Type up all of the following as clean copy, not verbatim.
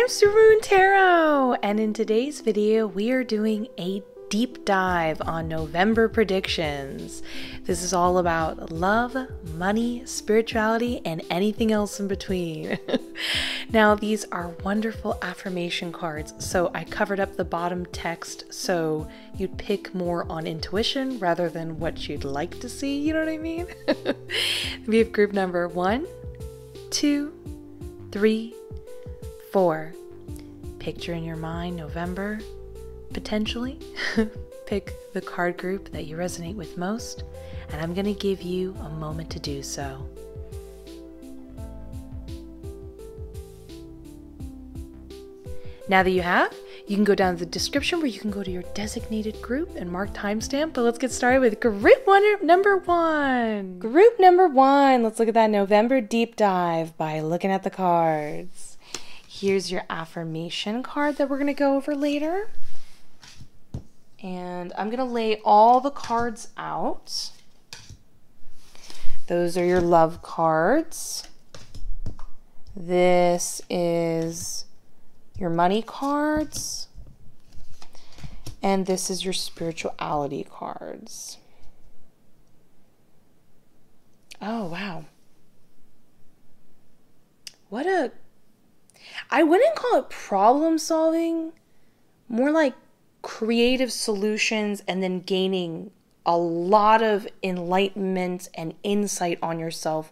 I'm Supermoon Tarot, and in today's video we are doing a deep dive on November predictions. This is all about love, money, spirituality, and anything else in between. Now, these are wonderful affirmation cards, so I covered up the bottom text so you'd pick more on intuition rather than what you'd like to see, you know what I mean? We have group number 1, 2, 3, 4. Picture in your mind November, potentially. Pick the card group that you resonate with most, and I'm going to give you a moment to do so. Now that you have, you can go down to the description where you can go to your designated group and mark timestamp, but let's get started with group number one. Group number 1, let's look at that November deep dive by looking at the cards. Here's your affirmation card that we're going to go over later. And I'm going to lay all the cards out. Those are your love cards. This is your money cards. And this is your spirituality cards. Oh, wow. I wouldn't call it problem solving, more like creative solutions and then gaining a lot of enlightenment and insight on yourself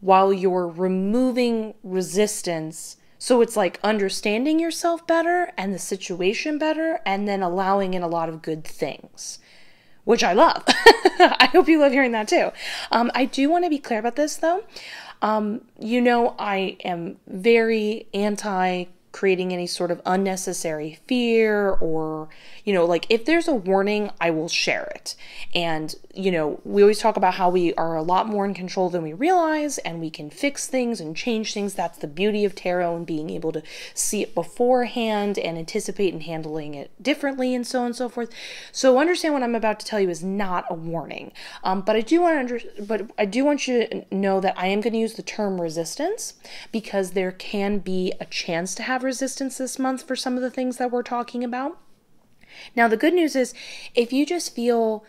while you're removing resistance. So it's like understanding yourself better and the situation better and then allowing in a lot of good things, which I love. I hope you love hearing that too. I do want to be clear about this though. You know, I am very anti creating any sort of unnecessary fear or, you know, like if there's a warning, I will share it. And, you know, we always talk about how we are a lot more in control than we realize and we can fix things and change things. That's the beauty of tarot and being able to see it beforehand and anticipate and handling it differently and so on and so forth. So understand what I'm about to tell you is not a warning. But I do want you to know that I am going to use the term resistance because there can be a chance to have resistance this month for some of the things that we're talking about. Now, the good news is if you just feel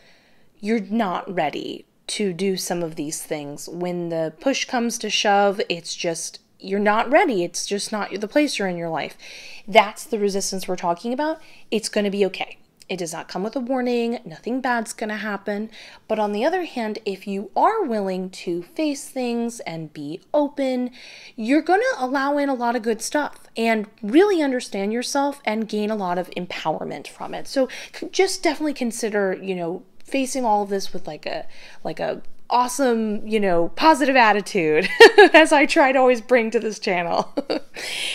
you're not ready to do some of these things, when the push comes to shove, it's just you're not ready. It's just not the place you're in your life. That's the resistance we're talking about. It's going to be okay. It does not come with a warning. Nothing bad's going to happen. But on the other hand, if you are willing to face things and be open, you're going to allow in a lot of good stuff and really understand yourself and gain a lot of empowerment from it. So just definitely consider, you know, facing all of this with like a awesome, you know, positive attitude as I try to always bring to this channel.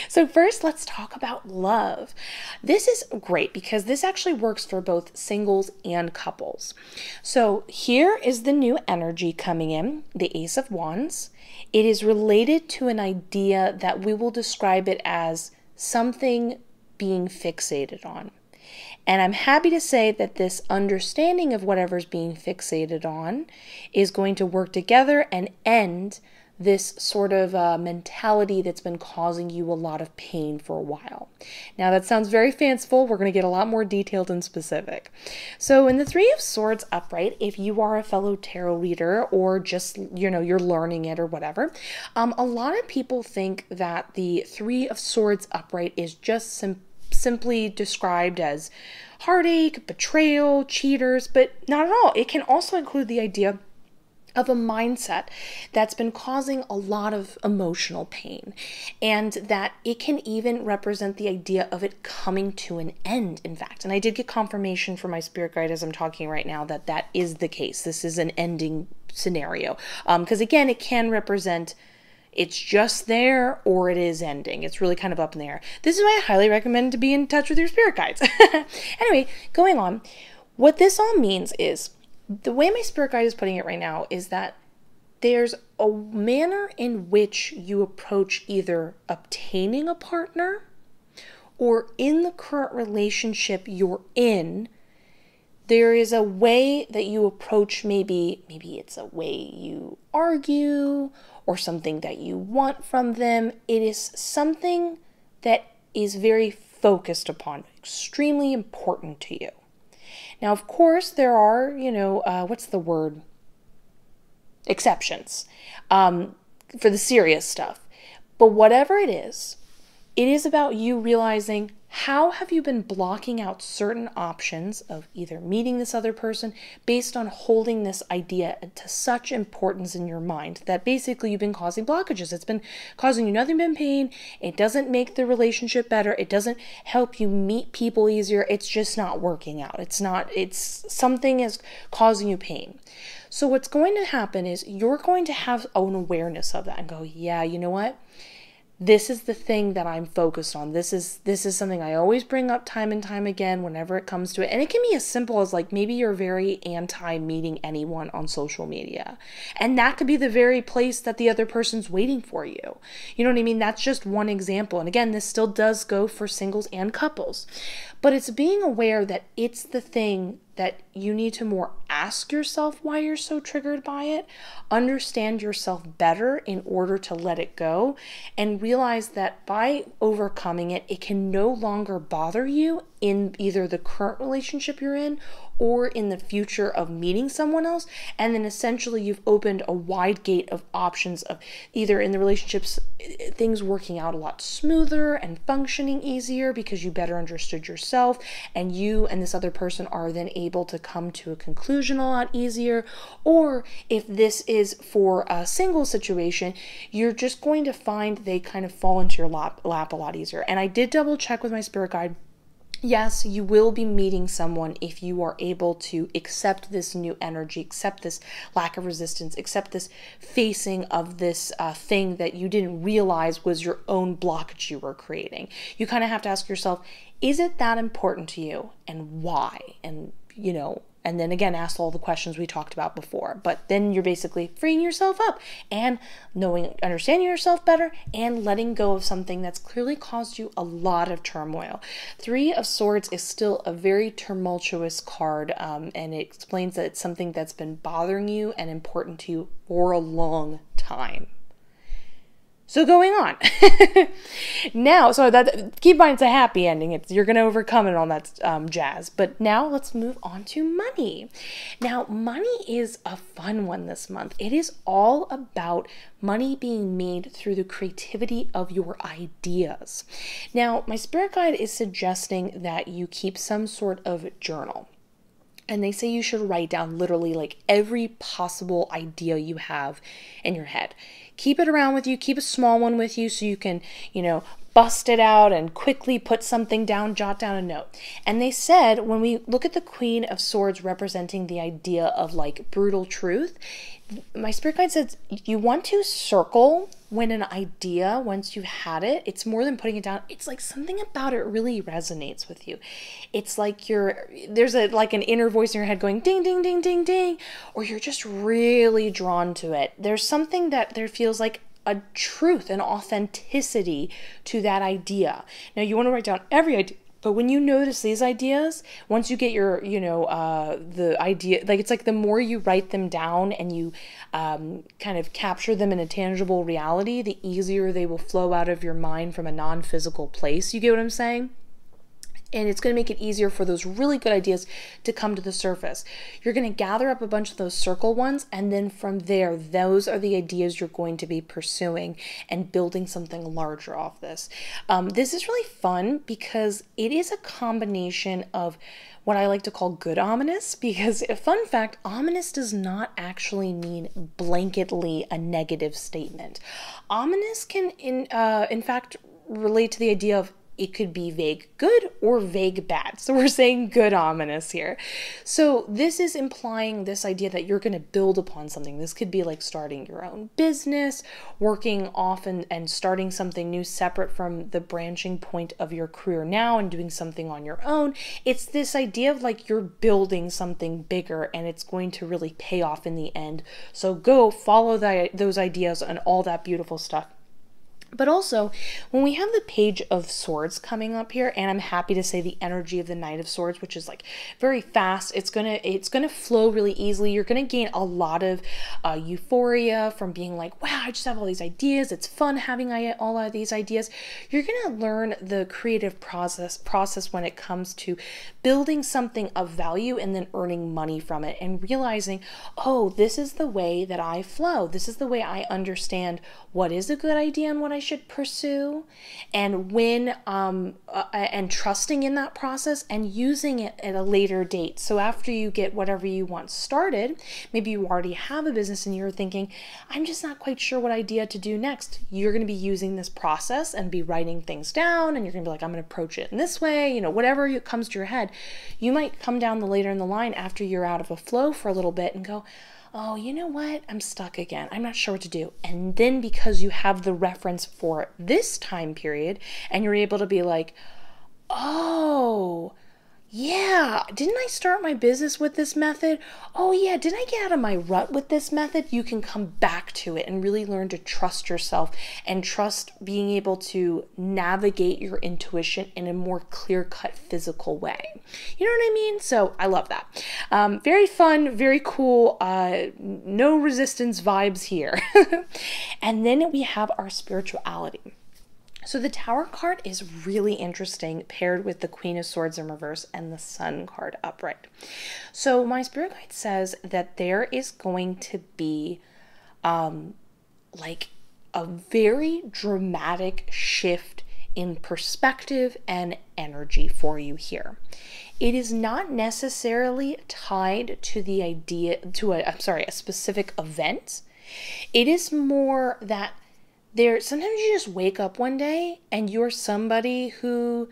So first, let's talk about love. This is great because this actually works for both singles and couples. So here is the new energy coming in, the Ace of Wands. It is related to an idea that we will describe it as something being fixated on. And I'm happy to say that this understanding of whatever's being fixated on is going to work together and end this sort of mentality that's been causing you a lot of pain for a while. Now that sounds very fanciful. We're going to get a lot more detailed and specific. So in the Three of Swords upright, if you are a fellow tarot reader or just, you know, you're learning it or whatever, a lot of people think that the Three of Swords upright is just simply described as heartache, betrayal, cheaters, but not at all. It can also include the idea of a mindset that's been causing a lot of emotional pain, and that it can even represent the idea of it coming to an end, in fact. And I did get confirmation from my spirit guide as I'm talking right now that that is the case. This is an ending scenario. Because again, it can represent it's just there or it is ending. It's really kind of up in the air. This is why I highly recommend to be in touch with your spirit guides. Anyway, going on, what this all means is, the way my spirit guide is putting it right now is that there's a manner in which you approach either obtaining a partner or in the current relationship you're in. There is a way that you approach, maybe it's a way you argue or something that you want from them. It is something that is very focused upon, extremely important to you. Now, of course, there are, what's the word? Exceptions for the serious stuff. But whatever it is about you realizing how have you been blocking out certain options of either meeting this other person based on holding this idea to such importance in your mind that basically you've been causing blockages. It's been causing you nothing but pain. It doesn't make the relationship better. It doesn't help you meet people easier. It's just not working out. It's something is causing you pain. So what's going to happen is you're going to have an awareness of that and go, yeah, you know what? This is the thing that I'm focused on. This is something I always bring up time and time again whenever it comes to it. And it can be as simple as like maybe you're very anti meeting anyone on social media. And that could be the very place that the other person's waiting for you. You know what I mean? That's just one example. And again, this still does go for singles and couples. But it's being aware that it's the thing that you need to more ask yourself why you're so triggered by it, understand yourself better in order to let it go, and realize that by overcoming it, it can no longer bother you in either the current relationship you're in or in the future of meeting someone else. And then essentially you've opened a wide gate of options of either in the relationships, things working out a lot smoother and functioning easier because you better understood yourself, and you and this other person are then able to come to a conclusion a lot easier. Or if this is for a single situation, you're just going to find they kind of fall into your lap a lot easier. And I did double check with my spirit guide. Yes, you will be meeting someone if you are able to accept this new energy, accept this lack of resistance, accept this facing of this thing that you didn't realize was your own blockage you were creating. You kind of have to ask yourself, is it that important to you, and why? And, and then again, ask all the questions we talked about before. But then you're basically freeing yourself up and understanding yourself better and letting go of something that's clearly caused you a lot of turmoil. 3 of Swords is still a very tumultuous card, and it explains that it's something that's been bothering you and important to you for a long time. So going on. Now, so that keep in mind it's a happy ending. You're going to overcome it on that jazz. But now let's move on to money. Now, money is a fun one this month. It is all about money being made through the creativity of your ideas. Now, my spirit guide is suggesting that you keep some sort of journal. And they say you should write down literally like every possible idea you have in your head. Keep it around with you. Keep a small one with you so you can, bust it out and quickly put something down, jot down a note. And they said when we look at the Queen of Swords representing the idea of like brutal truth, my spirit guide says you want to circle when an idea, once you've had it, it's more than putting it down. It's like something about it really resonates with you. It's like there's an inner voice in your head going ding, ding, ding, ding, ding, or you're just really drawn to it. There's something that there feels like a truth, an authenticity to that idea. Now you want to write down every idea. But when you notice these ideas, once you get your, the idea, like it's like the more you write them down and you kind of capture them in a tangible reality, the easier they will flow out of your mind from a non-physical place. You get what I'm saying? And it's going to make it easier for those really good ideas to come to the surface. You're going to gather up a bunch of those circle ones, and then from there, those are the ideas you're going to be pursuing and building something larger off this. This is really fun because it is a combination of what I like to call good ominous, because a fun fact, ominous does not actually mean blanketly a negative statement. Ominous can, in fact, relate to the idea of it could be vague good or vague bad. So we're saying good ominous here. So this is implying this idea that you're going to build upon something. This could be like starting your own business, working off and starting something new separate from the branching point of your career now and doing something on your own. It's this idea of like you're building something bigger and it's going to really pay off in the end. So go follow those ideas and all that beautiful stuff. But also, when we have the Page of Swords coming up here, and I'm happy to say the energy of the Knight of Swords, which is like very fast, it's gonna flow really easily. You're gonna gain a lot of euphoria from being like, wow, I just have all these ideas. It's fun having all of these ideas. You're gonna learn the creative process when it comes to building something of value and then earning money from it, and realizing, oh, this is the way that I flow. This is the way I understand what is a good idea and what I should pursue, and when and trusting in that process and using it at a later date. So after you get whatever you want started, maybe you already have a business and you're thinking, I'm just not quite sure what idea to do next. You're going to be using this process and be writing things down, and you're going to be like, I'm going to approach it in this way, whatever comes to your head. You might come down the later in the line after you're out of a flow for a little bit and go, oh, you know what? I'm stuck again. I'm not sure what to do. And then because you have the reference for this time period, and you're able to be like, oh, yeah, didn't I start my business with this method? Oh yeah, didn't I get out of my rut with this method? You can come back to it and really learn to trust yourself and trust being able to navigate your intuition in a more clear-cut physical way. You know what I mean? So I love that. Very fun, very cool, no resistance vibes here. And then we have our spirituality. So the Tower card is really interesting, paired with the Queen of Swords in reverse and the Sun card upright. So my spirit guide says that there is going to be like a very dramatic shift in perspective and energy for you here. It is not necessarily tied to the idea, to a specific event. It is more that sometimes you just wake up one day and you're somebody who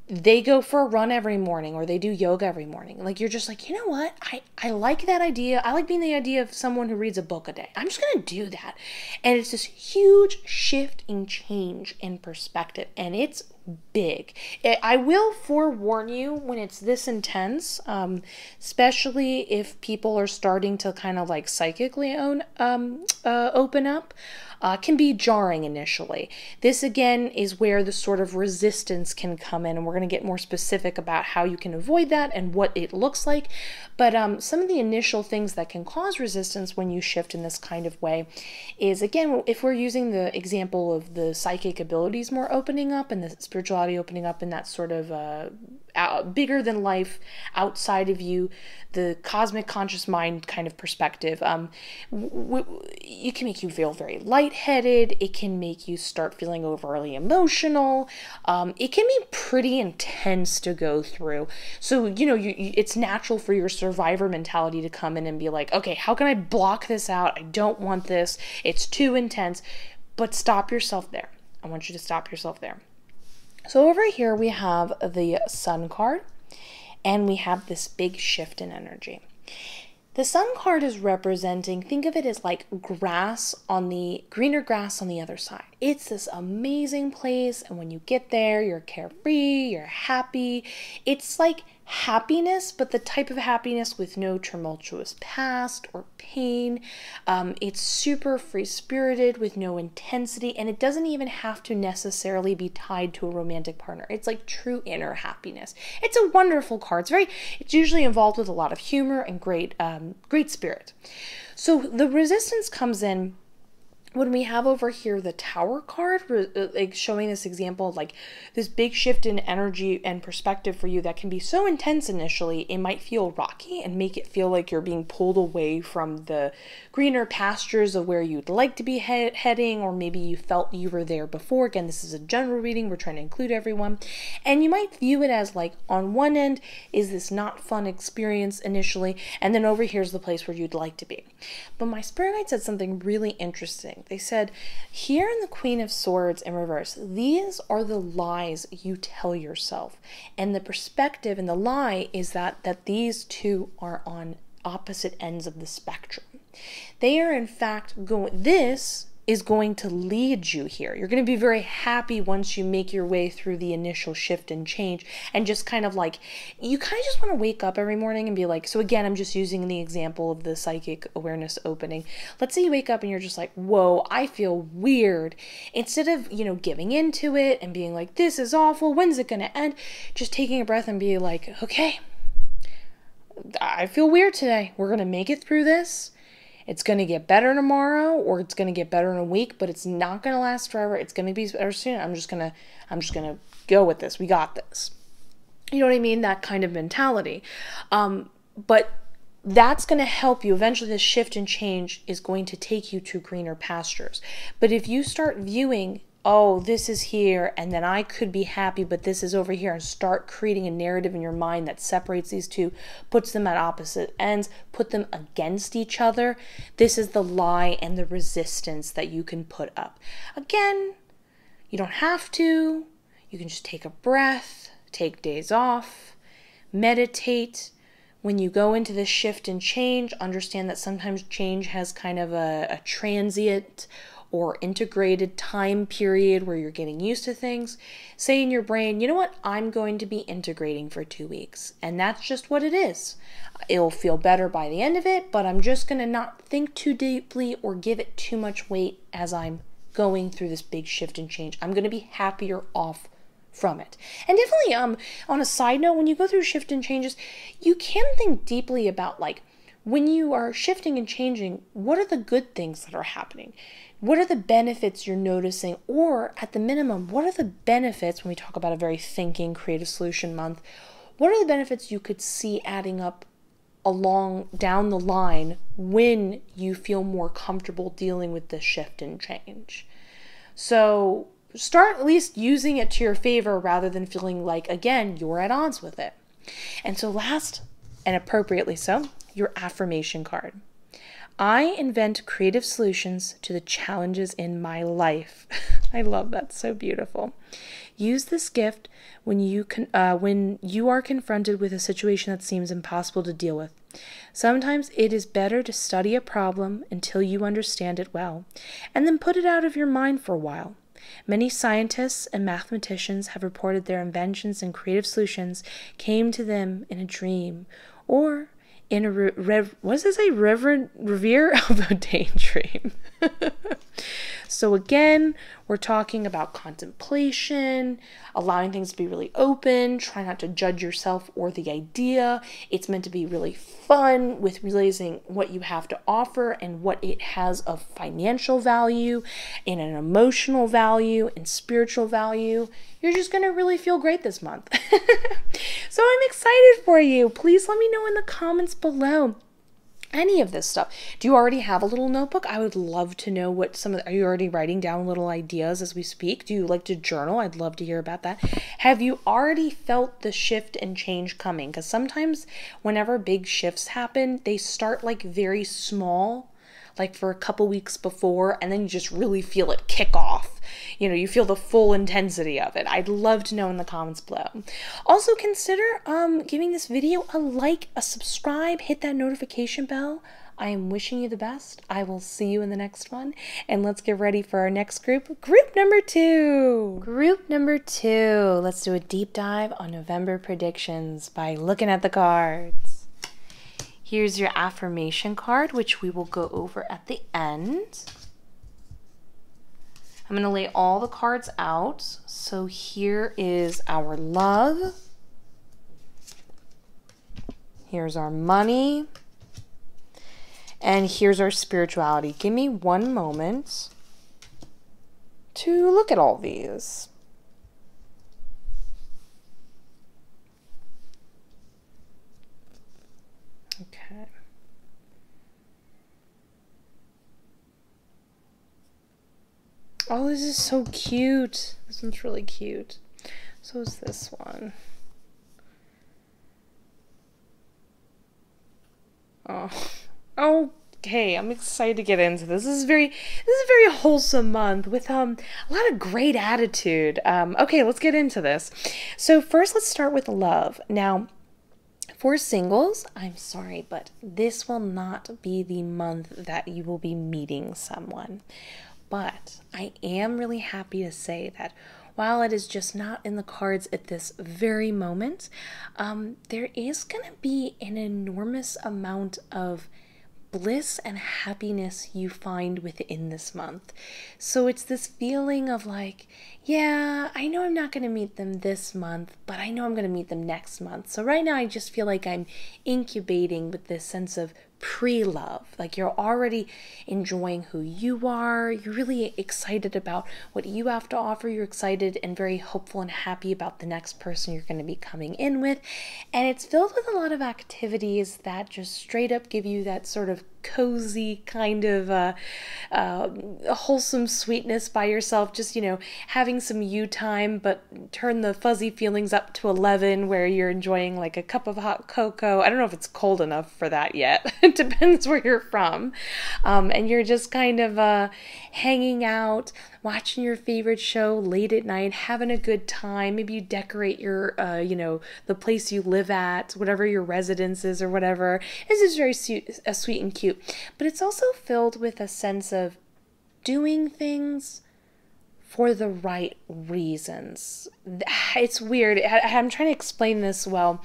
they go for a run every morning or they do yoga every morning. Like, you're just like, you know what? I like that idea. I like being the idea of someone who reads a book a day. I'm just going to do that. And it's this huge shift in change in perspective. And it's big. I will forewarn you when it's this intense, especially if people are starting to kind of like psychically open up. Can be jarring initially. This again is where the sort of resistance can come in, and we're going to get more specific about how you can avoid that and what it looks like. But some of the initial things that can cause resistance when you shift in this kind of way is, again, if we're using the example of the psychic abilities more opening up and the spirituality opening up in that sort of bigger than life, outside of you, the cosmic conscious mind kind of perspective, it can make you feel very lightheaded. It can make you start feeling overly emotional. It can be pretty intense to go through. So, it's natural for your survivor mentality to come in and be like, okay, how can I block this out? I don't want this. It's too intense. But stop yourself there. I want you to stop yourself there. So over here we have the Sun card, and we have this big shift in energy. The Sun card is representing, think of it as like greener grass on the other side. It's this amazing place, and when you get there, you're carefree, you're happy. It's like happiness, but the type of happiness with no tumultuous past or pain. It's super free-spirited with no intensity, and it doesn't even have to necessarily be tied to a romantic partner. It's like true inner happiness. It's a wonderful card. It's usually involved with a lot of humor and great spirit. So the resistance comes in when we have over here the Tower card, like showing this example of like this big shift in energy and perspective for you that can be so intense initially, it might feel rocky and make it feel like you're being pulled away from the greener pastures of where you'd like to be heading, or maybe you felt you were there before. Again, this is a general reading. We're trying to include everyone. And you might view it as like, on one end is this not fun experience initially, and then over here's the place where you'd like to be. But my spirit guide said something really interesting. They said, here in the Queen of Swords in reverse, these are the lies you tell yourself. And the perspective and the lie is that these two are on opposite ends of the spectrum. They are in fact this is going to lead you here. You're going to be very happy once you make your way through the initial shift and change, and just kind of like, you kind of just want to wake up every morning and be like, so again, I'm just using the example of the psychic awareness opening. Let's say you wake up and you're just like, whoa, I feel weird. Instead of, giving into it and being like, this is awful, when's it going to end? Just taking a breath and be like, okay, I feel weird today. We're going to make it through this. It's going to get better tomorrow, or it's going to get better in a week, but it's not going to last forever. It's going to be better soon. I'm just going to go with this. We got this. You know what I mean? That kind of mentality. But that's going to help you. Eventually, this shift and change is going to take you to greener pastures. But if you start viewing, oh, this is here, and then I could be happy, but this is over here, and start creating a narrative in your mind that separates these two, puts them at opposite ends, put them against each other, this is the lie and the resistance that you can put up. Again, you don't have to. You can just take a breath, take days off, meditate. When you go into this shift and change, understand that sometimes change has kind of a transient or integrated time period where you're getting used to things. Say in your brain, you know what, I'm going to be integrating for 2 weeks. And that's just what it is. It'll feel better by the end of it, but I'm just going to not think too deeply or give it too much weight as I'm going through this big shift and change. I'm going to be happier off from it. And definitely on a side note, when you go through shift and changes, you can think deeply about, like, when you are shifting and changing, what are the good things that are happening? What are the benefits you're noticing? Or at the minimum, what are the benefits, when we talk about a very thinking creative solution month, what are the benefits you could see adding up along down the line when you feel more comfortable dealing with this shift and change? So start at least using it to your favor rather than feeling like, again, you're at odds with it. And so last, and appropriately so, your affirmation card. I invent creative solutions to the challenges in my life. I love that. So beautiful. Use this gift when you are confronted with a situation that seems impossible to deal with. Sometimes it is better to study a problem until you understand it well, and then put it out of your mind for a while. Many scientists and mathematicians have reported their inventions and creative solutions came to them in a dream, or in a revere of a daydream. So again, we're talking about contemplation, allowing things to be really open, try not to judge yourself or the idea. It's meant to be really fun with realizing what you have to offer and what it has of financial value and an emotional value and spiritual value. You're just going to really feel great this month. So I'm excited for you. Please let me know in the comments below any of this stuff. Do you already have a little notebook? I would love to know what are you already writing down little ideas as we speak? Do you like to journal? I'd love to hear about that. Have you already felt the shift and change coming? Because sometimes whenever big shifts happen, they start like very small, like for a couple weeks before, and then you just really feel it kick off. You feel the full intensity of it. I'd love to know in the comments below. Also consider giving this video a like, a subscribe, hit that notification bell. I am wishing you the best. I will see you in the next one. And let's get ready for our next group. Group number 2. Group number 2. Let's do a deep dive on November predictions by looking at the cards. Here's your affirmation card, which we will go over at the end. I'm going to lay all the cards out. So here is our love. Here's our money. And here's our spirituality. Give me one moment to look at all these. Okay. Oh, this is so cute. This one's really cute. So is this one. Oh. Okay, I'm excited to get into this. This is a very wholesome month with a lot of great attitude. Okay, let's get into this. So first, let's start with love. Now, for singles, I'm sorry, but this will not be the month that you will be meeting someone. But I am really happy to say that while it is just not in the cards at this very moment, there is going to be an enormous amount of bliss and happiness you find within this month. So it's this feeling of like, yeah, I know I'm not going to meet them this month, but I know I'm going to meet them next month. So right now I just feel like I'm incubating with this sense of pre-love. Like you're already enjoying who you are. You're really excited about what you have to offer. You're excited and very hopeful and happy about the next person you're going to be coming in with. And it's filled with a lot of activities that just straight up give you that sort of cozy kind of wholesome sweetness by yourself, just, having some you time, but turn the fuzzy feelings up to 11 where you're enjoying like a cup of hot cocoa. I don't know if it's cold enough for that yet. It depends where you're from. And you're just kind of hanging out, watching your favorite show late at night, having a good time. Maybe you decorate your, the place you live at, whatever your residence is or whatever. This is very sweet and cute. But it's also filled with a sense of doing things for the right reasons. It's weird. I'm trying to explain this well.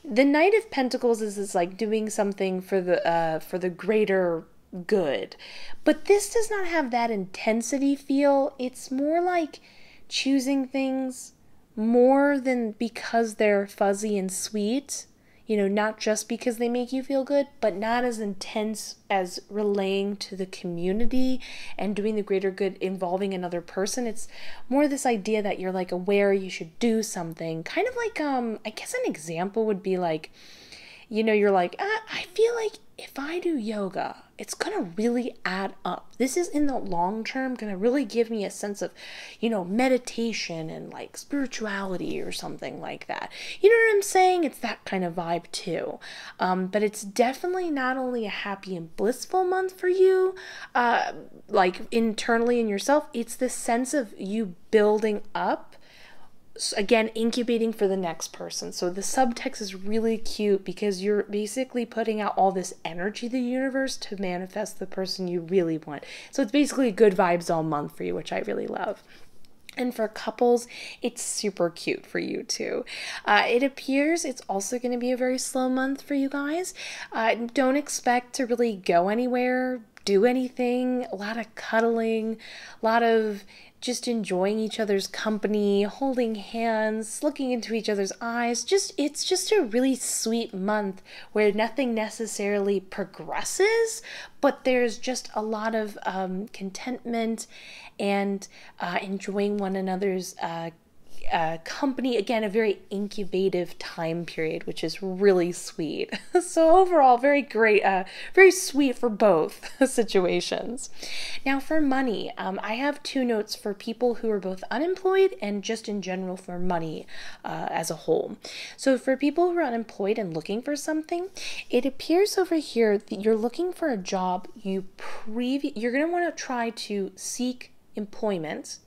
The Knight of Pentacles is like doing something for the greater good. But this does not have that intensity feel. It's more like choosing things more than because they're fuzzy and sweet. Not just because they make you feel good, but not as intense as relaying to the community and doing the greater good involving another person. It's more this idea that you're like aware you should do something. Kind of like, I guess an example would be like, you're like, I feel like if I do yoga, it's going to really add up. This is in the long term going to really give me a sense of, meditation and like spirituality or something like that. You know what I'm saying? It's that kind of vibe too. But it's definitely not only a happy and blissful month for you, like internally in yourself, it's the sense of you building up. Again, incubating for the next person. So the subtext is really cute because you're basically putting out all this energy to the universe to manifest the person you really want. So it's basically good vibes all month for you, which I really love. And for couples, it's super cute for you too. It appears it's also going to be a very slow month for you guys. Don't expect to really go anywhere, do anything. A lot of cuddling, a lot of just enjoying each other's company, holding hands, looking into each other's eyes. It's just a really sweet month where nothing necessarily progresses, but there's just a lot of contentment and enjoying one another's company. Again, a very incubative time period, which is really sweet. So overall, very great, very sweet for both situations. Now for money, I have two notes for people who are both unemployed and just in general for money as a whole. So for people who are unemployed and looking for something, it appears over here that you're looking for a job you're going to want to try to seek employment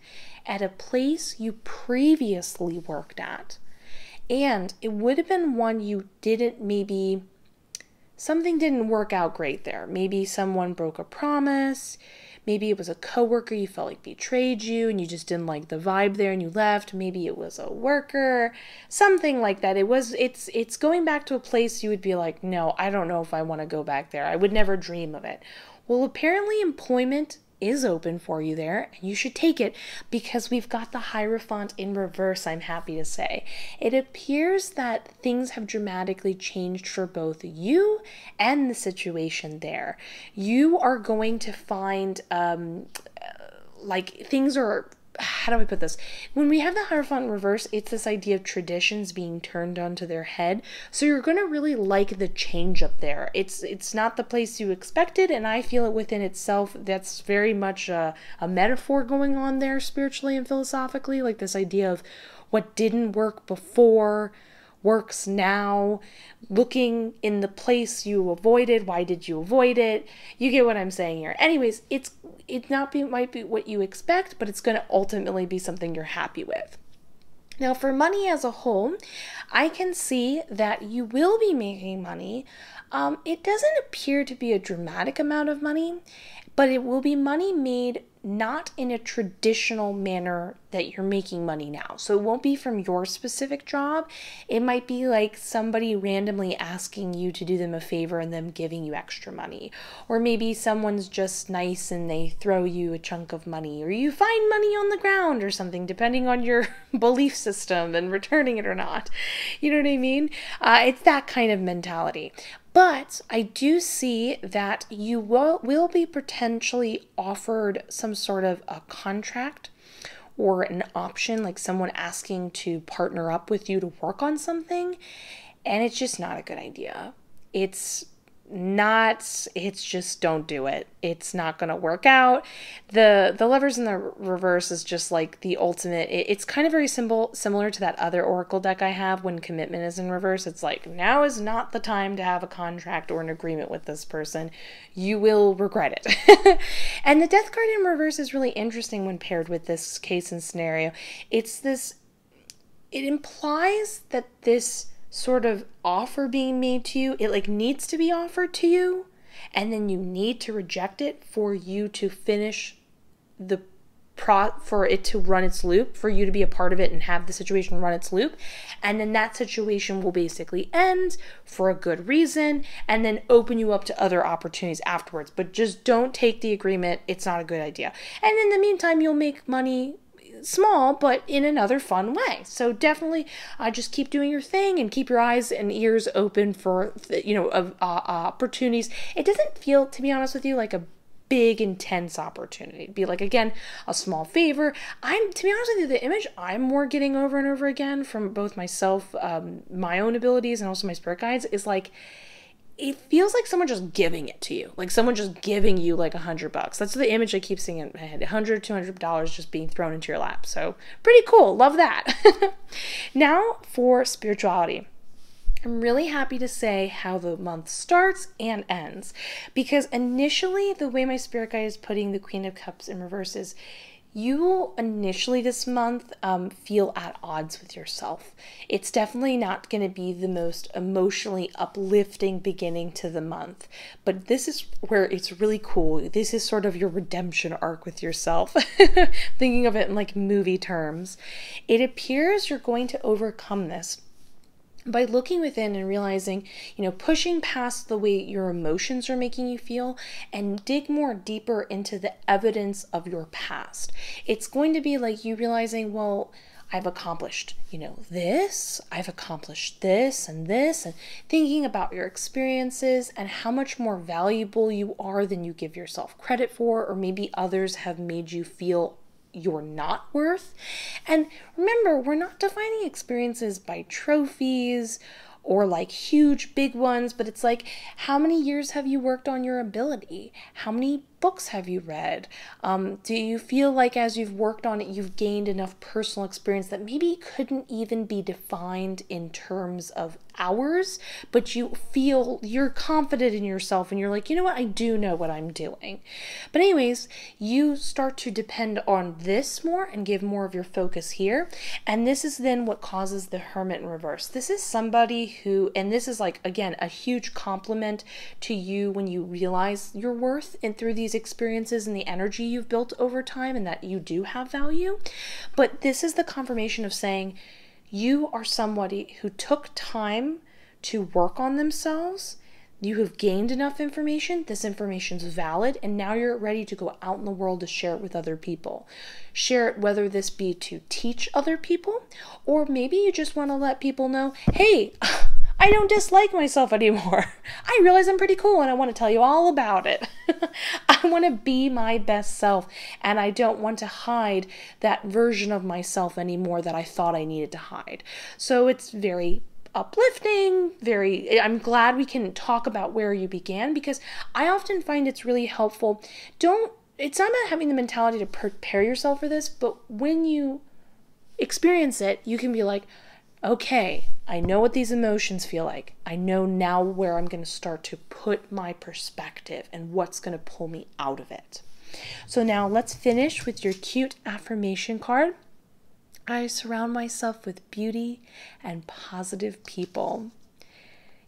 at a place you previously worked at. And it would have been one you something didn't work out great there. Maybe someone broke a promise. Maybe it was a coworker you felt like betrayed you and you just didn't like the vibe there and you left. Maybe it was a worker, something like that. It's going back to a place you would be like, no, I don't know if I want to go back there. I would never dream of it. Well, apparently employment is open for you there, and you should take it because we've got the Hierophant in reverse, I'm happy to say. It appears that things have dramatically changed for both you and the situation there. You are going to find, things are, how do I put this? When we have the Hierophant in reverse, it's this idea of traditions being turned onto their head. So you're going to really like the change up there. It's not the place you expected, and I feel it within itself. That's very much a metaphor going on there spiritually and philosophically, like this idea of what didn't work before works now, looking in the place you avoided. Why did you avoid it? You get what I'm saying here. Anyways, might be what you expect, but it's going to ultimately be something you're happy with. Now, for money as a whole, I can see that you will be making money. It doesn't appear to be a dramatic amount of money, but it will be money made not in a traditional manner that you're making money now. So it won't be from your specific job. It might be like somebody randomly asking you to do them a favor and them giving you extra money. Or maybe someone's just nice and they throw you a chunk of money, or you find money on the ground or something, depending on your belief system and returning it or not. You know what I mean? It's that kind of mentality. But I do see that you will be potentially offered some sort of a contract or an option, like someone asking to partner up with you to work on something, and it's just not a good idea. It's just don't do it. It's not going to work out. The Lovers in the reverse is just like the ultimate. It's kind of very similar to that other oracle deck I have when commitment is in reverse. It's like, now is not the time to have a contract or an agreement with this person. You will regret it. And the Death card in reverse is really interesting when paired with this case and scenario. It implies that this sort of offer being made to you, it like needs to be offered to you, and then you need to reject it for you to finish for it to run its loop, for you to be a part of it and have the situation run its loop. And then that situation will basically end for a good reason and then open you up to other opportunities afterwards. But just don't take the agreement. It's not a good idea. And in the meantime, you'll make money, small, but in another fun way. So definitely just keep doing your thing and keep your eyes and ears open for, opportunities. It doesn't feel, to be honest with you, like a big, intense opportunity. It'd be like, again, a small favor. To be honest with you, the image I'm more getting over and over again from both myself, my own abilities, and also my spirit guides is like, it feels like someone just giving it to you. Like someone just giving you like $100. That's the image I keep seeing in my head. $100, $200 just being thrown into your lap. So pretty cool. Love that. Now for spirituality. I'm really happy to say how the month starts and ends, because initially the way my spirit guide is putting the Queen of Cups in reverse is you will initially this month feel at odds with yourself. It's definitely not going to be the most emotionally uplifting beginning to the month, but this is where it's really cool. This is sort of your redemption arc with yourself. Thinking of it in like movie terms. It appears you're going to overcome this by looking within and realizing, pushing past the way your emotions are making you feel and dig more deeper into the evidence of your past. It's going to be like you realizing, well, I've accomplished, this, I've accomplished this, and thinking about your experiences and how much more valuable you are than you give yourself credit for, or maybe others have made you feel you're not worth. And remember, we're not defining experiences by trophies or like huge big ones, but it's like, how many years have you worked on your ability? How many books have you read? Do you feel like as you've worked on it, you've gained enough personal experience that maybe couldn't even be defined in terms of hours, but you feel you're confident in yourself and you're like, you know what, I do know what I'm doing. But anyways, you start to depend on this more and give more of your focus here. And this is then what causes the Hermit in reverse. This is somebody who, and this is like, again, a huge compliment to you when you realize your worth and through these experiences and the energy you've built over time and that you do have value. But this is the confirmation of saying, you are somebody who took time to work on themselves. You have gained enough information. This information is valid. And now you're ready to go out in the world to share it with other people. Share it, whether this be to teach other people, or maybe you just want to let people know, hey, I don't dislike myself anymore. I realize I'm pretty cool and I want to tell you all about it. I want to be my best self and I don't want to hide that version of myself anymore that I thought I needed to hide. So it's very uplifting, I'm glad we can talk about where you began, because I often find it's really helpful. It's not about having the mentality to prepare yourself for this, but when you experience it, you can be like, okay, I know what these emotions feel like. I know now where I'm going to start to put my perspective and what's going to pull me out of it. So now let's finish with your cute affirmation card. I surround myself with beauty and positive people.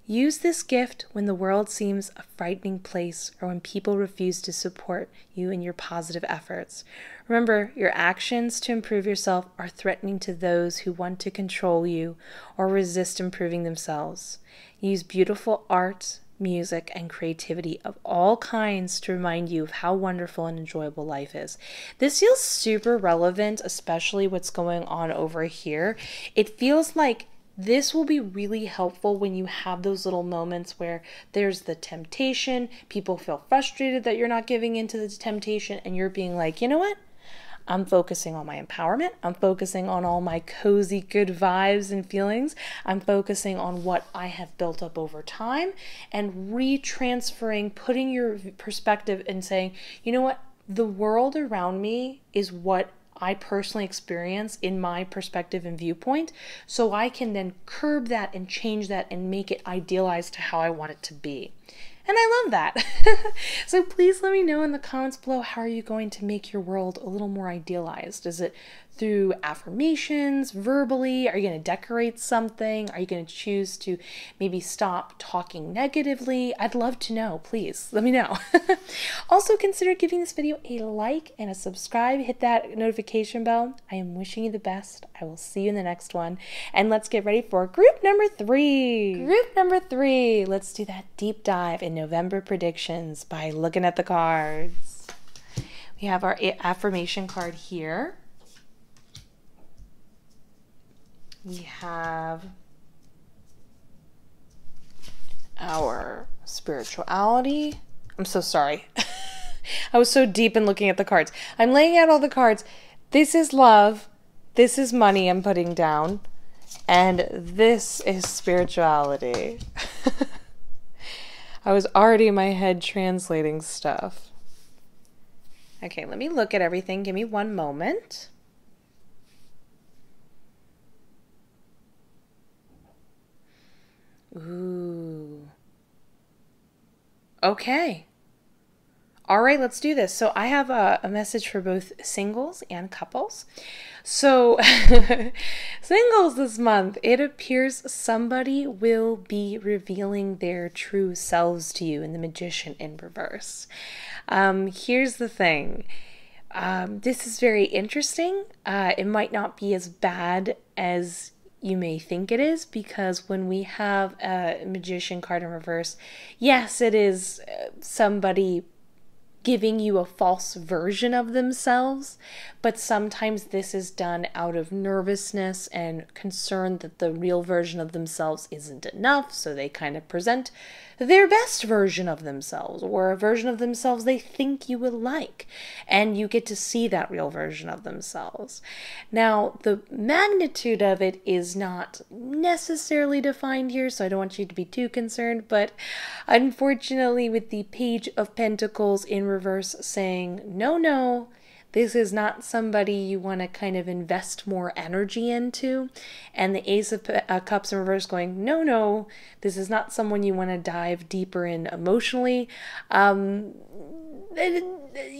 Use this gift when the world seems a frightening place or when people refuse to support you in your positive efforts. Remember, your actions to improve yourself are threatening to those who want to control you or resist improving themselves. Use beautiful art, music, and creativity of all kinds to remind you of how wonderful and enjoyable life is. This feels super relevant, especially what's going on over here. It feels like this will be really helpful when you have those little moments where there's the temptation, people feel frustrated that you're not giving into the temptation, and you're being like, you know what? I'm focusing on my empowerment. I'm focusing on all my cozy, good vibes and feelings. I'm focusing on what I have built up over time and retransferring, putting your perspective and saying, you know what? The world around me is what I personally experience in my perspective and viewpoint, so I can then curb that and change that and make it idealized to how I want it to be. And I love that. So please let me know in the comments below, how are you going to make your world a little more idealized? Is it through affirmations, verbally? Are you going to decorate something? Are you going to choose to maybe stop talking negatively? I'd love to know. Please let me know. Also, consider giving this video a like and a subscribe. Hit that notification bell. I am wishing you the best. I will see you in the next one. And let's get ready for group number 3. Group number 3. Let's do that deep dive in November predictions by looking at the cards. We have our affirmation card here. We have our spirituality. I'm so sorry. I was so deep in looking at the cards. I'm laying out all the cards. This is love. This is money I'm putting down. And this is spirituality. I was already in my head translating stuff. Okay, let me look at everything. Give me one moment. Ooh. Okay. All right, let's do this. So I have a message for both singles and couples. So singles this month, it appears somebody will be revealing their true selves to you in the Magician in reverse. Here's the thing. This is very interesting. It might not be as bad as you may think it is, because when we have a Magician card in reverse, yes, it is somebody giving you a false version of themselves, but sometimes this is done out of nervousness and concern that the real version of themselves isn't enough, so they kind of present their best version of themselves, or a version of themselves they think you would like, and you get to see that real version of themselves. Now, the magnitude of it is not necessarily defined here, so I don't want you to be too concerned, but unfortunately, with the Page of Pentacles in reverse saying, no, this is not somebody you want to kind of invest more energy into, and the Ace of Cups in reverse going, no, this is not someone you want to dive deeper in emotionally. You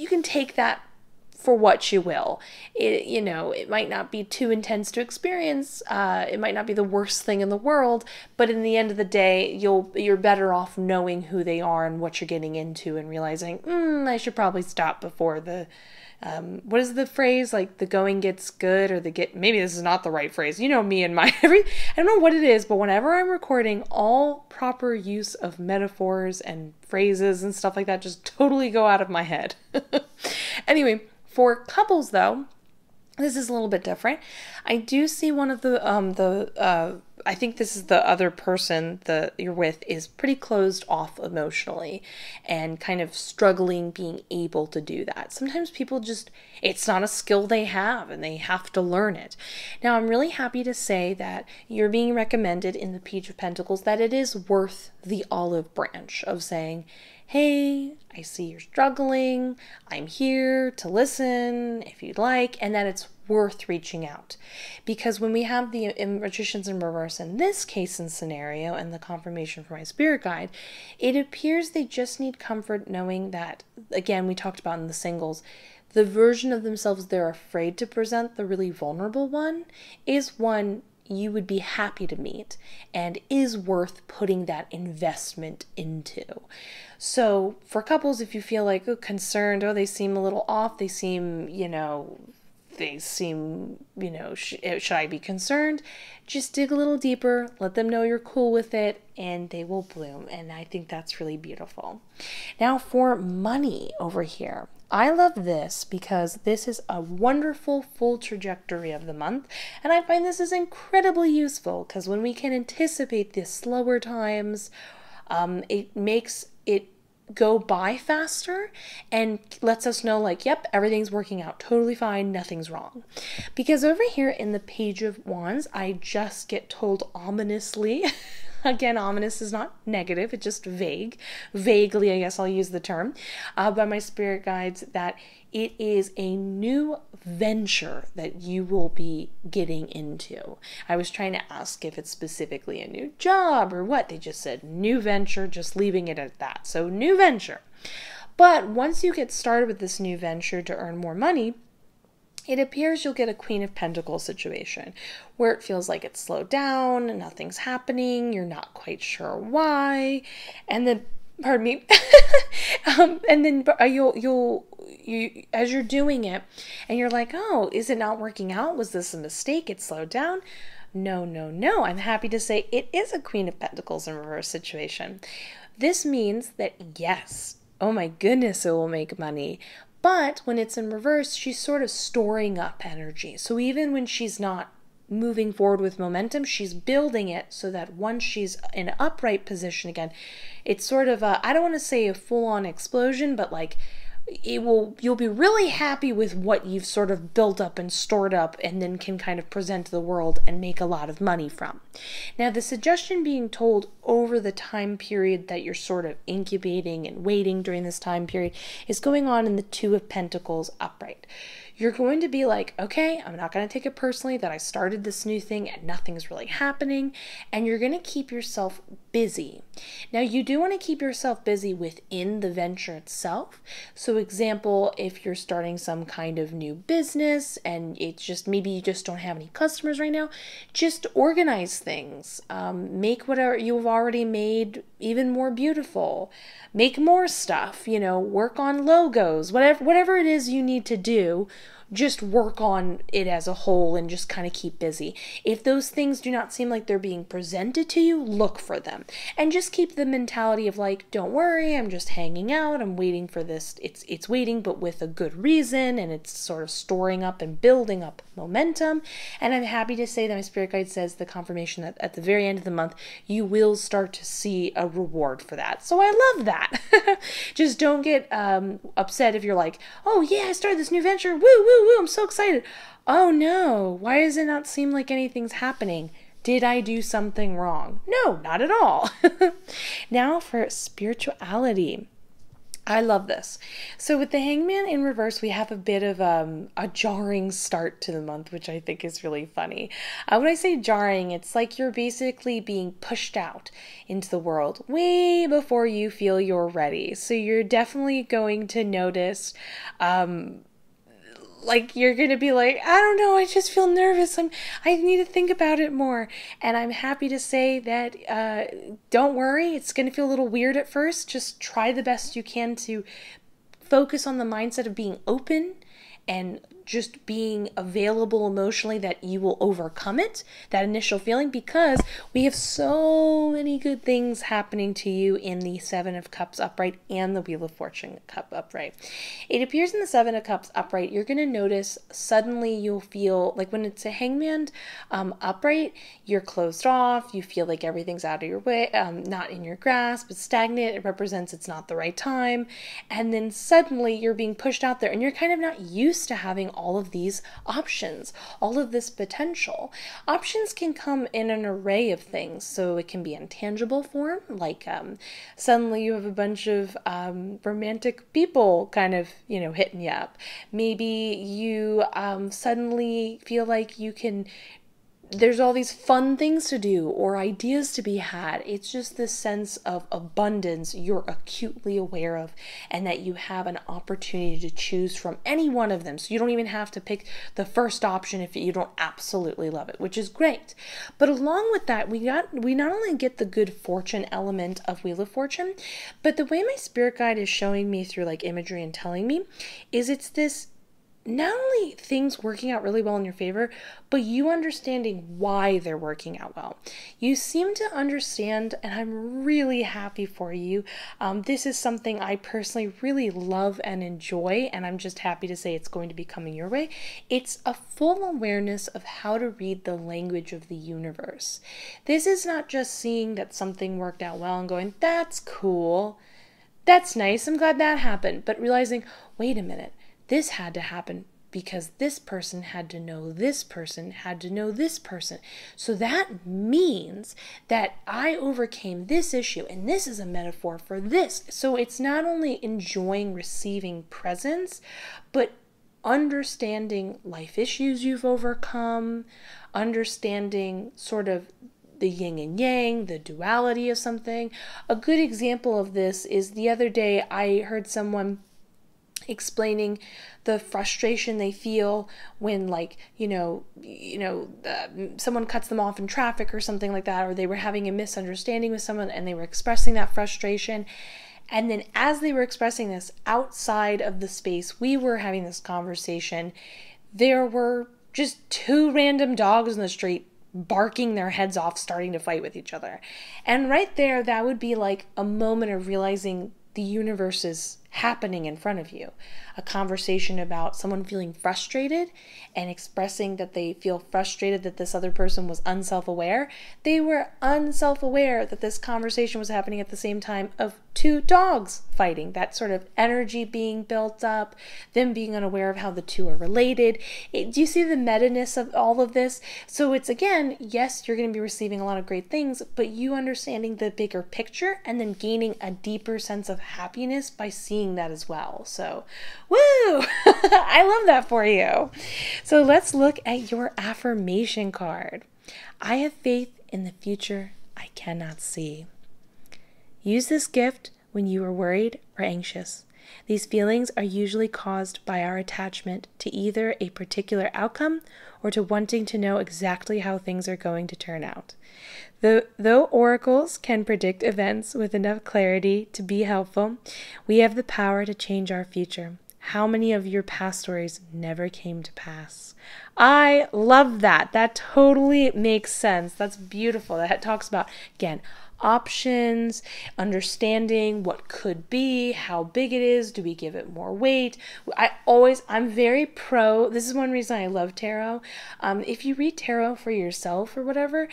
can take that for what you will. It might not be too intense to experience. It might not be the worst thing in the world, but in the end of the day, you're better off knowing who they are and what you're getting into, and realizing, I should probably stop before the what is the phrase, like the going gets good, or maybe this is not the right phrase. You know me and my I don't know what it is, but whenever I'm recording, all proper use of metaphors and phrases and stuff like that just totally go out of my head. Anyway, for couples though, this is a little bit different. I do see one of I think this is the other person that you're with is pretty closed off emotionally and kind of struggling being able to do that. Sometimes people it's not a skill they have and they have to learn it. Now, I'm really happy to say that you're being recommended in the Page of Pentacles that it is worth the olive branch of saying, hey, I see you're struggling. I'm here to listen if you'd like, and that it's worth reaching out. Because when we have the Magicians in reverse in this case and scenario, and the confirmation for my spirit guide, it appears they just need comfort knowing that, again, we talked about in the singles, the version of themselves they're afraid to present, the really vulnerable one, is one you would be happy to meet and is worth putting that investment into. So for couples, if you feel like concerned, they seem a little off, they seem, should I be concerned? Just dig a little deeper, let them know you're cool with it, and they will bloom. And I think that's really beautiful. Now for money over here. I love this because this is a wonderful full trajectory of the month, and I find this is incredibly useful because when we can anticipate the slower times, it makes it go by faster and lets us know yep, everything's working out totally fine, nothing's wrong. Because over here in the Page of Wands, I just get told ominously again, ominous is not negative, it's just vaguely, I guess I'll use the term, by my spirit guides, that it is a new venture that you will be getting into. I was trying to ask if it's specifically a new job or what. They just said new venture, just leaving it at that. So new venture. But once you get started with this new venture to earn more money, it appears you'll get a Queen of Pentacles situation where it feels like it's slowed down, nothing's happening, you're not quite sure why, and then, pardon me, and then you as you're doing it, and you're like, oh, is it not working out? Was this a mistake? It slowed down? No. I'm happy to say it is a Queen of Pentacles in reverse situation. This means that yes, oh my goodness, it will make money. But when it's in reverse, she's sort of storing up energy. So even when she's not moving forward with momentum, she's building it so that once she's in an upright position again, it's sort of I don't want to say a full-on explosion, but you'll be really happy with what you've sort of built up and stored up and then can kind of present to the world and make a lot of money from. Now, the suggestion being told over the time period that you're sort of incubating and waiting during this time period is going on in the Two of Pentacles upright. You're going to be like, okay, I'm not going to take it personally that I started this new thing and nothing's really happening, and you're going to keep yourself busy. Now, you do want to keep yourself busy within the venture itself. So, example, if you're starting some kind of new business and it's just maybe you just don't have any customers right now, just organize things. Make whatever you've already made even more beautiful. Make more stuff, work on logos, whatever it is you need to do. Just work on it as a whole and just kind of keep busy. If those things do not seem like they're being presented to you, look for them. And just keep the mentality of don't worry, I'm just hanging out, I'm waiting for this. It's waiting, but with a good reason, and it's sort of storing up and building up momentum. And I'm happy to say that my spirit guide says the confirmation that at the very end of the month, you will start to see a reward for that. So I love that. Just don't get upset if you're like, oh yeah, I started this new venture, woo, I'm so excited. Oh no, why does it not seem like anything's happening? Did I do something wrong? No, not at all. Now for spirituality. I love this. So with the Hangman in reverse, we have a bit of a jarring start to the month, which I think is really funny. When I say jarring, it's like you're basically being pushed out into the world way before you feel you're ready. So you're definitely going to notice you're going to be like, I don't know, I just feel nervous. I need to think about it more. And I'm happy to say that don't worry, it's going to feel a little weird at first. Just try the best you can to focus on the mindset of being open and just being available emotionally, that you will overcome it, that initial feeling, because we have so many good things happening to you in the Seven of Cups upright and the Wheel of Fortune cup upright. It appears in the Seven of Cups upright, you're going to notice suddenly you'll feel like when it's a Hangman upright, you're closed off, you feel like everything's out of your way, not in your grasp, it's stagnant, it represents it's not the right time, and then suddenly you're being pushed out there and you're kind of not used to having all of these options, all of this potential. Options can come in an array of things. So it can be in tangible form, like suddenly you have a bunch of romantic people kind of, hitting you up. Maybe you suddenly feel like you can there's all these fun things to do or ideas to be had. It's just this sense of abundance you're acutely aware of, and that you have an opportunity to choose from any one of them. So you don't even have to pick the first option if you don't absolutely love it, which is great. But along with that, we not only get the good fortune element of Wheel of Fortune, but the way my spirit guide is showing me through like imagery and telling me is it's this not only things working out really well in your favor, but you understanding why they're working out well. You seem to understand, and I'm really happy for you. This is something I personally really love and enjoy, and I'm just happy to say it's going to be coming your way. It's a full awareness of how to read the language of the universe. This is not just seeing that something worked out well and going, that's cool, that's nice, I'm glad that happened, but realizing, wait a minute, this had to happen because this person had to know this person had to know this person. So that means that I overcame this issue, and this is a metaphor for this. So it's not only enjoying receiving presents, but understanding life issues you've overcome, understanding sort of the yin and yang, the duality of something. A good example of this is the other day I heard someone explaining the frustration they feel when, like, someone cuts them off in traffic or something like that, or they were having a misunderstanding with someone and they were expressing that frustration. And then as they were expressing this outside of the space we were having this conversation, there were just two random dogs in the street barking their heads off, starting to fight with each other. And right there, that would be like a moment of realizing the universe is happening in front of you. A conversation about someone feeling frustrated and expressing that they feel frustrated that this other person was unself-aware. They were unself-aware that this conversation was happening at the same time of two dogs fighting. That sort of energy being built up, them being unaware of how the two are related. Do you see the meta-ness of all of this? So it's, again, yes, you're going to be receiving a lot of great things, but you understanding the bigger picture and then gaining a deeper sense of happiness by seeing that as well. So, woo! I love that for you. So let's look at your affirmation card. I have faith in the future I cannot see. Use this gift when you are worried or anxious. These feelings are usually caused by our attachment to either a particular outcome or to wanting to know exactly how things are going to turn out. Though oracles can predict events with enough clarity to be helpful, we have the power to change our future. How many of your past stories never came to pass? I love that. That totally makes sense. That's beautiful. That talks about, again, options, understanding what could be, how big it is, do we give it more weight? I'm very pro, this is one reason I love tarot. If you read tarot for yourself or whatever,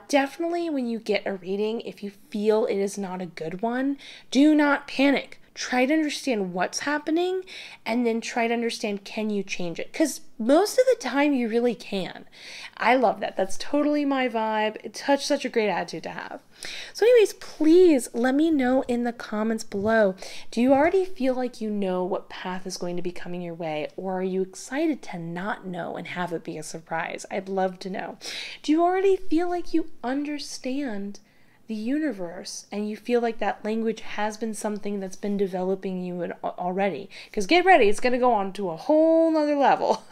definitely when you get a reading, if you feel it is not a good one, do not panic. Try to understand what's happening and then try to understand, can you change it? Because most of the time you really can. I love that. That's totally my vibe. It's such a great attitude to have. So anyways, please let me know in the comments below. Do you already feel like you know what path is going to be coming your way? Or are you excited to not know and have it be a surprise? I'd love to know. Do you already feel like you understand the universe and you feel like that language has been something that's been developing you already? Because get ready, it's going to go on to a whole nother level.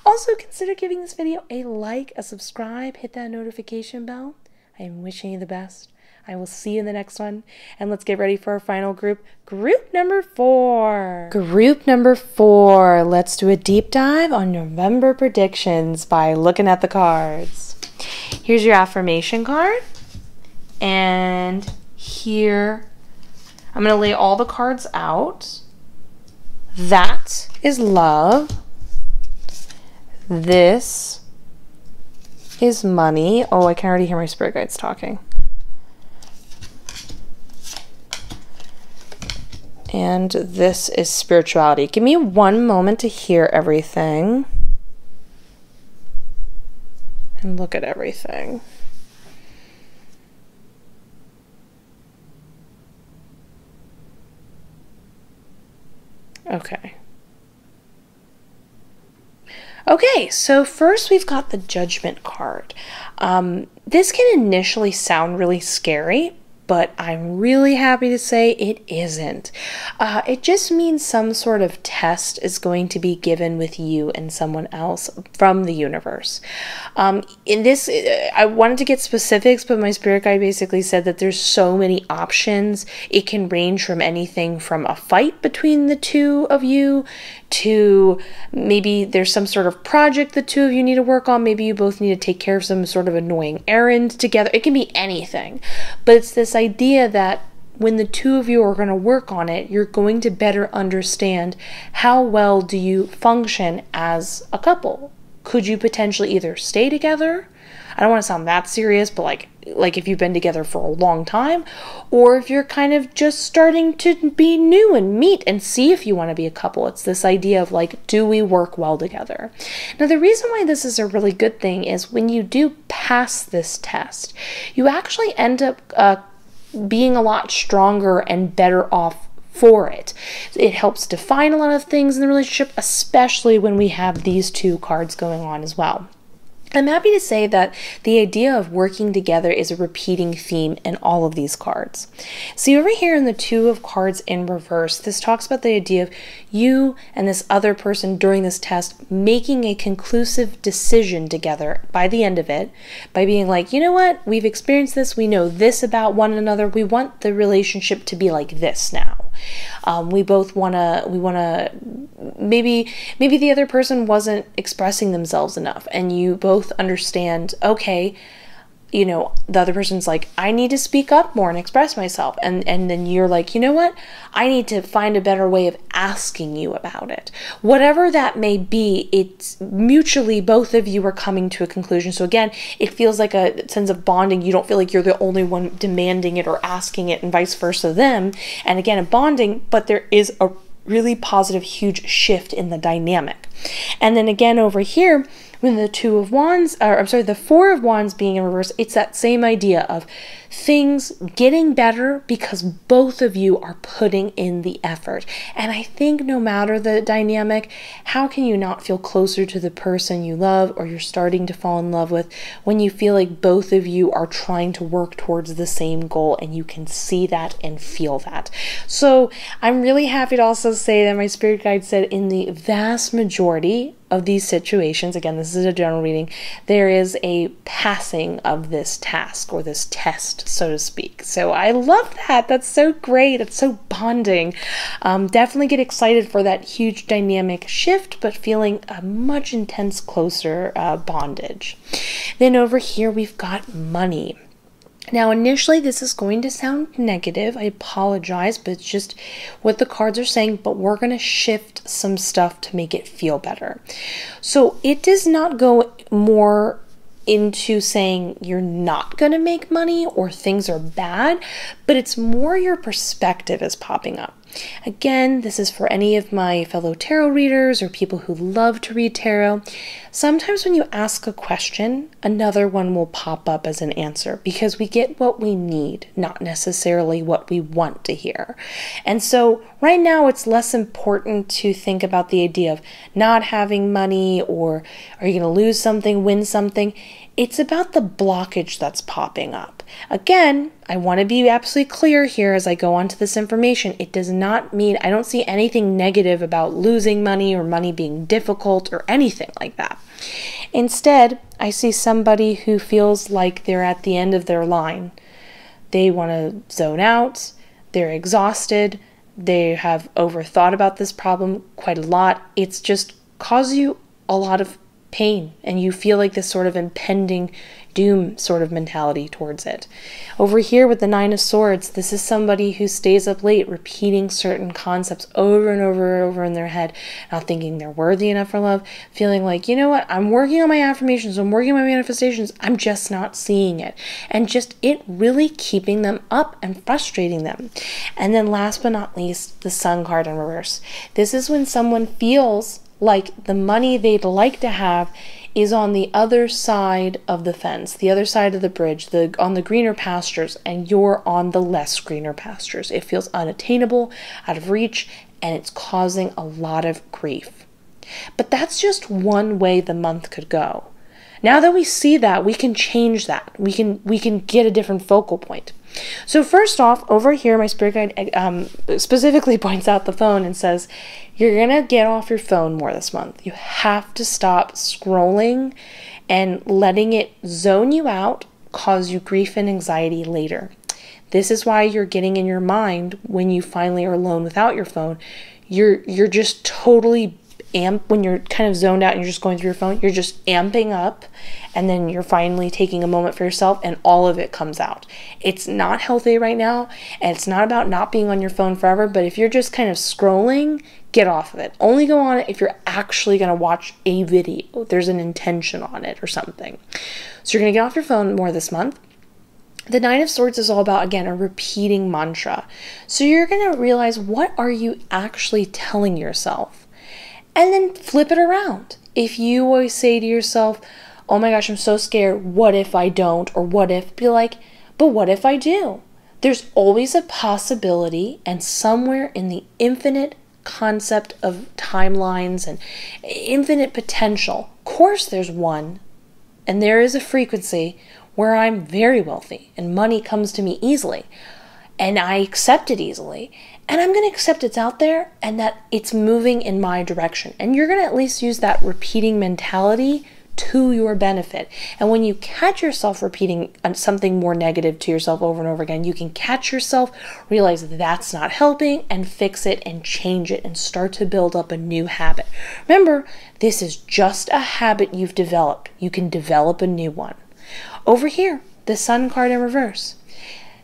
Also, consider giving this video a like, a subscribe, hit that notification bell. I am wishing you the best. I will see you in the next one. And let's get ready for our final group. Group number 4. Group number 4. Let's do a deep dive on November predictions by looking at the cards. Here's your affirmation card. And here, I'm going to lay all the cards out. That is love. This is money. Oh, I can already hear my spirit guides talking. And this is spirituality. Give me one moment to hear everything and look at everything. Okay. Okay, so first we've got the Judgment card. This can initially sound really scary, but I'm really happy to say it isn't. It just means some sort of test is going to be given with you and someone else from the universe. In this, I wanted to get specifics, but my spirit guide basically said that there's so many options. It can range from anything from a fight between the two of you to maybe there's some sort of project the two of you need to work on. Maybe you both need to take care of some sort of annoying errand together. It can be anything, but it's this idea that when the two of you are going to work on it, you're going to better understand how well do you function as a couple. Could you potentially either stay together? I don't want to sound that serious, but like if you've been together for a long time, or if you're kind of just starting to be new and meet and see if you want to be a couple. It's this idea of like, do we work well together? Now, the reason why this is a really good thing is when you do pass this test, you actually end up being a lot stronger and better off for it. It helps define a lot of things in the relationship, especially when we have these two cards going on as well. I'm happy to say that the idea of working together is a repeating theme in all of these cards. See, over here in the Two of Cards in reverse, this talks about the idea of you and this other person during this test making a conclusive decision together by the end of it, by being like, you know what, we've experienced this, we know this about one another, we want the relationship to be like this now. We both maybe the other person wasn't expressing themselves enough, and you both understand, okay, you know, the other person's like, I need to speak up more and express myself. And then you're like, you know what? I need to find a better way of asking you about it. Whatever that may be, it's mutually both of you are coming to a conclusion. So again, it feels like a sense of bonding. You don't feel like you're the only one demanding it or asking it and vice versa them. And again, a bonding, but there is a really positive, huge shift in the dynamic. And then again over here, when the the Four of Wands being in reverse, it's that same idea of things getting better because both of you are putting in the effort. And I think no matter the dynamic, how can you not feel closer to the person you love or you're starting to fall in love with when you feel like both of you are trying to work towards the same goal and you can see that and feel that. So I'm really happy to also say that my spirit guide said in the vast majority of these situations, again, this is a general reading, there is a passing of this task or this test, so to speak. So I love that. That's so great. It's so bonding. Definitely get excited for that huge dynamic shift, but feeling a much intense closer bondage. Then over here, we've got money. Now, initially, this is going to sound negative. I apologize, but it's just what the cards are saying, but we're going to shift some stuff to make it feel better. So it does not go more into saying you're not going to make money or things are bad, but it's more your perspective is popping up. Again, this is for any of my fellow tarot readers or people who love to read tarot. Sometimes when you ask a question, another one will pop up as an answer because we get what we need, not necessarily what we want to hear. And so right now it's less important to think about the idea of not having money or are you going to lose something, win something. It's about the blockage that's popping up. Again, I want to be absolutely clear here as I go on to this information. It does not mean, I don't see anything negative about losing money or money being difficult or anything like that. Instead, I see somebody who feels like they're at the end of their line. They want to zone out, they're exhausted, they have overthought about this problem quite a lot. It's just caused you a lot of pain and you feel like this sort of impending doom sort of mentality towards it. Over here with the Nine of Swords, this is somebody who stays up late repeating certain concepts over and over and over in their head, not thinking they're worthy enough for love, feeling like, you know what, I'm working on my affirmations, I'm working on my manifestations, I'm just not seeing it. And just it really keeping them up and frustrating them. And then last but not least, the Sun card in reverse. This is when someone feels like the money they'd like to have is on the other side of the fence, the other side of the bridge, on the greener pastures, and you're on the less greener pastures. It feels unattainable, out of reach, and it's causing a lot of grief. But that's just one way the month could go. Now that we see that, we can change that. We can get a different focal point. So first off, over here, my spirit guide specifically points out the phone and says, you're going to get off your phone more this month. You have to stop scrolling and letting it zone you out, cause you grief and anxiety later. This is why you're getting in your mind when you finally are alone without your phone. You're just totally when you're kind of zoned out and you're just going through your phone, you're just amping up, and then you're finally taking a moment for yourself and all of it comes out. It's not healthy right now, and it's not about not being on your phone forever, but if you're just kind of scrolling, get off of it. Only go on it if you're actually going to watch a video. There's an intention on it or something. So you're going to get off your phone more this month. The Nine of Swords is all about, again, a repeating mantra. So you're going to realize, what are you actually telling yourself? And then flip it around. If you always say to yourself, oh my gosh, I'm so scared, what if I don't? Or what if, be like, but what if I do? There's always a possibility, and somewhere in the infinite concept of timelines and infinite potential, of course there's one, and there is a frequency where I'm very wealthy and money comes to me easily and I accept it easily, and I'm going to accept it's out there and that it's moving in my direction. And you're going to at least use that repeating mentality to your benefit. And when you catch yourself repeating something more negative to yourself over and over again, you can catch yourself, realize that that's not helping, and fix it and change it and start to build up a new habit. Remember, this is just a habit you've developed. You can develop a new one. Over here, the Sun card in reverse.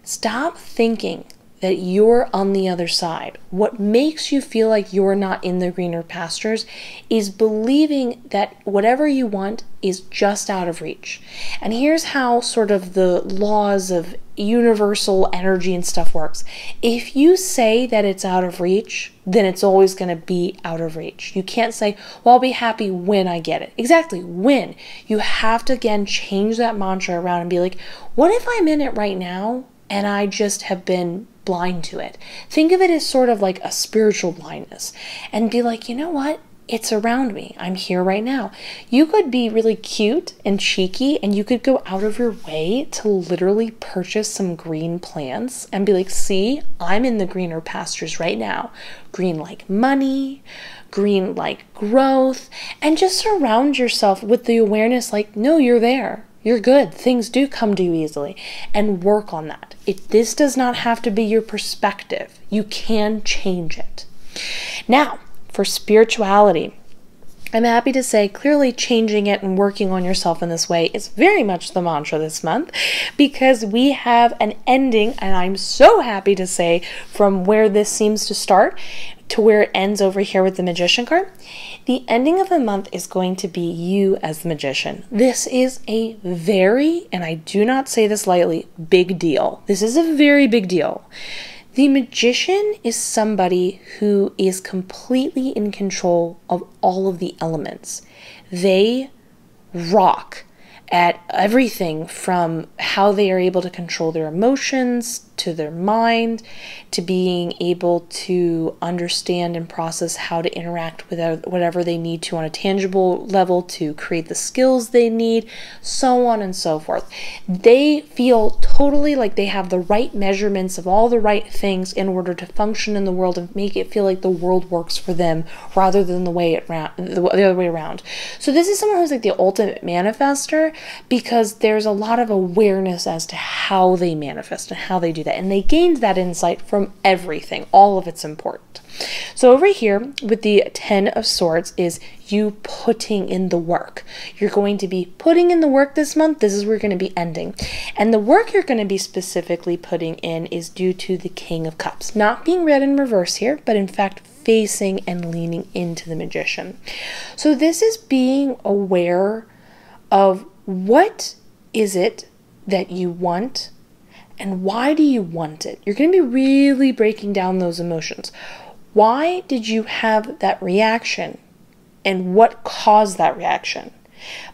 Stop thinking that you're on the other side. What makes you feel like you're not in the greener pastures is believing that whatever you want is just out of reach. And here's how sort of the laws of universal energy and stuff works. If you say that it's out of reach, then it's always going to be out of reach. You can't say, well, I'll be happy when I get it. Exactly, when. You have to, again, change that mantra around and be like, what if I'm in it right now and I just have been blind to it? Think of it as sort of like a spiritual blindness, and be like, you know what? It's around me. I'm here right now. You could be really cute and cheeky, and you could go out of your way to literally purchase some green plants and be like, see, I'm in the greener pastures right now. Green like money, green like growth, and just surround yourself with the awareness like, no, you're there. You're good. Things do come to you easily, and work on that. This does not have to be your perspective. You can change it. Now, for spirituality, I'm happy to say clearly changing it and working on yourself in this way is very much the mantra this month, because we have an ending, and I'm so happy to say, from where this seems to start to where it ends over here with the Magician card. The ending of the month is going to be you as the Magician. This is a very, and I do not say this lightly, big deal. This is a very big deal. The Magician is somebody who is completely in control of all of the elements. They rock at everything from how they are able to control their emotions, to their mind, to being able to understand and process how to interact with whatever they need to on a tangible level to create the skills they need, so on and so forth. They feel totally like they have the right measurements of all the right things in order to function in the world and make it feel like the world works for them rather than the other way around. So this is someone who's like the ultimate manifester, because there's a lot of awareness as to how they manifest and how they do that. And they gained that insight from everything. All of it's important. So over here with the Ten of Swords is you putting in the work. You're going to be putting in the work this month. This is where you're going to be ending. And the work you're going to be specifically putting in is due to the King of Cups. Not being read in reverse here, but in fact facing and leaning into the Magician. So this is being aware of what is it that you want and why do you want it. You're going to be really breaking down those emotions. Why did you have that reaction and what caused that reaction?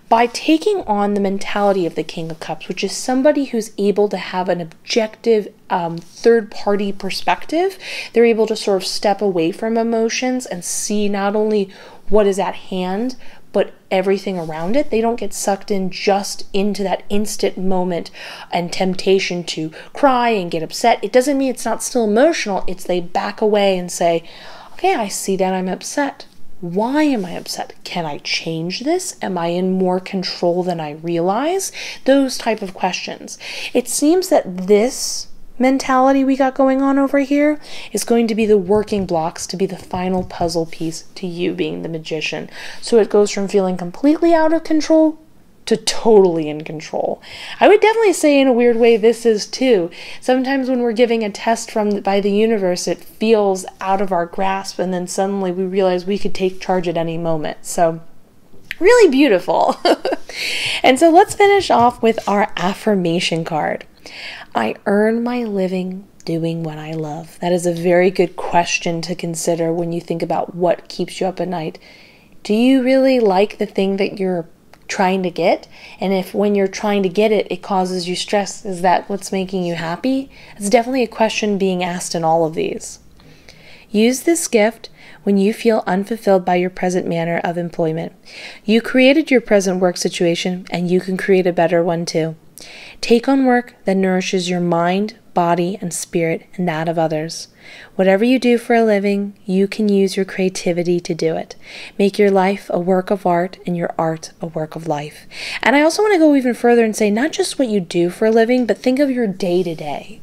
By taking on the mentality of the King of Cups, which is somebody who's able to have an objective third-party perspective, they're able to sort of step away from emotions and see not only what is at hand, but everything around it. They don't get sucked in just into that instant moment and temptation to cry and get upset. It doesn't mean it's not still emotional. It's they back away and say, okay, I see that I'm upset. Why am I upset? Can I change this? Am I in more control than I realize? Those type of questions. It seems that this mentality we got going on over here is going to be the working blocks to be the final puzzle piece to you being the magician. So it goes from feeling completely out of control to totally in control. I would definitely say in a weird way this is too. Sometimes when we're giving a test by the universe, it feels out of our grasp, and then suddenly we realize we could take charge at any moment. So really beautiful. And so let's finish off with our affirmation card. I earn my living doing what I love. That is a very good question to consider when you think about what keeps you up at night. Do you really like the thing that you're trying to get? And if when you're trying to get it, it causes you stress, is that what's making you happy? It's definitely a question being asked in all of these. Use this gift when you feel unfulfilled by your present manner of employment. You created your present work situation, and you can create a better one too. Take on work that nourishes your mind, body, and spirit, and that of others. Whatever you do for a living, you can use your creativity to do it. Make your life a work of art and your art a work of life. And I also want to go even further and say not just what you do for a living, but think of your day-to-day.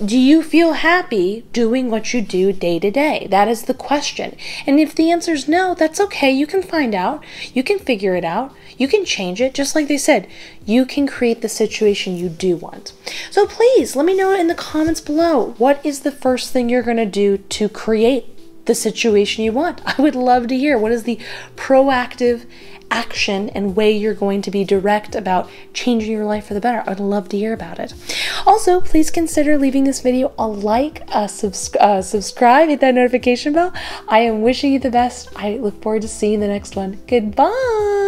Do you feel happy doing what you do day to day? That is the question. And if the answer is no, that's okay. You can find out. You can figure it out. You can change it. Just like they said, you can create the situation you do want. So please let me know in the comments below, what is the first thing you're going to do to create the situation you want? I would love to hear. What is the proactive action and way you're going to be direct about changing your life for the better? I'd love to hear about it. Also, please consider leaving this video a like, a subscribe, hit that notification bell. I am wishing you the best. I look forward to seeing the next one. Goodbye.